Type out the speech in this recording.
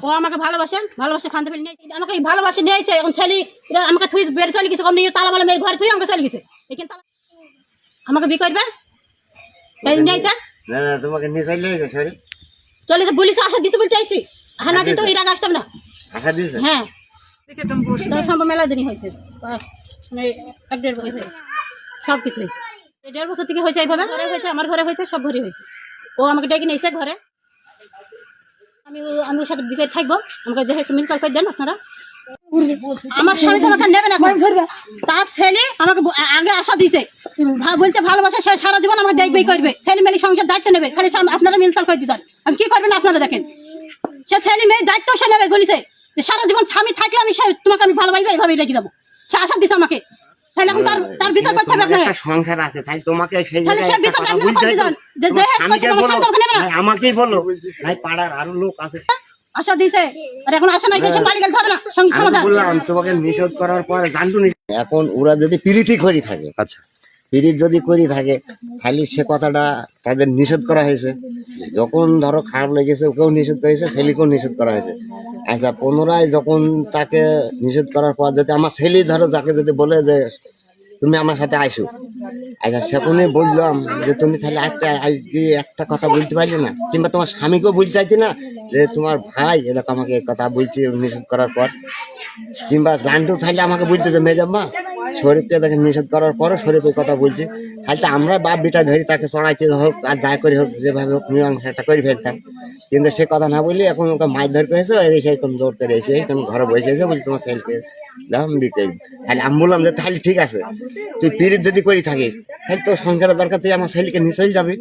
ও আমাকে ভালোবাসে খানতে পেলে নিয়েছে, আমাকে ভালোবাসে নিয়েছে। এখন ছেলে আমাকে থুই বেড়ে চলে গেছে, তালা মালা মেয়ের ঘরে থুই আমাকে চলে গেছে। এখানে আমাকে বিয়ে করবে তাই নিয়েছে। না না, তোমাকে নিয়ে চলে গেছে সরি চলেছে পুলিশ আশা দিছে বলতে আইছি। হ্যাঁ না দিত এর আগে আসতাম না। আশা দিয়েছে। হ্যাঁ তার সম্ভব মেলা দিনই হয়েছে, মানে 1-1.5 বছর সব কিছু হয়েছে। 1.5 বছর থেকে হয়েছে এইভাবে। ঘরে হয়েছে, আমার ঘরে হয়েছে, সব ঘরে হয়েছে। ও আমাকে ডেকে নিয়েছে ঘরে। আমি ওর সাথে বিকেল থাকবো, আমাকে যে একটু মিল কল করে দেন আপনারা। আমার স্বামী তো আমাকে নেবে না, তার ছেলে আমাকে আগে আশা দিয়েছে, বলতে ভালোবাসা সে সারা জীবন আমাকে দেখবেই করবে, ছেলে মেয়ে সংসার দায়িত্ব নেবে। খালি আপনারা মিলতাল করে দিচ্ছেন, আমি কি করবেন আপনারা দেখেন। সে ছেলে মেয়ের দায়িত্ব সে নেবে, বলিছে যে সারা জীবন স্বামী থাকলে আমি তোমাকে আমি ভালোবাসবো, এইভাবেই রেখে যাবো। সে আশা দিছে আমাকে, তাহলে এখন তার বিচার করতে হবে আপনারা। সংসার আছে তাই তোমাকে সেই আমাকেই বলো ভাই, পাড়ার আরো লোক আছে আশা দিছে, আর এখন আশা নাই, বাড়ি গেলে হবে না। বললাম তোমাকে নিষেধ করার পরে জানতো। এখন ওরা যদি প্রীতি করি থাকে, আচ্ছা প্রীতি যদি করি থাকে খালি সে কথাটা তাদের নিষেধ করা হয়েছে। যখন ধরো খারাপ লেগেছে ওকেও নিষেধ করেছে, ছেলেকেও নিষেধ করা হয়েছে। আচ্ছা পুনরায় যখন তাকে নিষেধ করার পর যদি আমার ছেলে ধরো যাকে যদি বলে যে তুমি আমার সাথে আইসো, আচ্ছা সেখানে বললাম যে তুমি তাহলে একটা কথা বলতে পারলে না, কিংবা তোমার স্বামীকেও বলতে চাইছি না যে তোমার ভাই এরকম আমাকে কথা বলছি নিষেধ করার পর, কিংবা জানতো তাহলে আমাকে বলতে যে মেজাম্মা শরীফকে দেখে নিষেধ করার পরও শরীফের কথা বলছি। তাহলে আমরা বাপ বিটা ধরি তাকে চড়াইতে হোক আর যা করে হোক যেভাবে হোক মীমাংসাটা করে ফেলতাম, কিন্তু সে কথা না বলি এখন ওকে মাছ ধর করেছে সেরকম জোর করে এসে ঘরে বসে এসে বলছি তোমার ছেলেকে দাম বিকে। তাহলে আমি বললাম যে তাহলে ঠিক আছে, তুই পিরিত যদি করি থাকিস তাহলে তোর সংসারের দরকার, তুই আমার ছেলেকে নিয়ে চলে যাবি।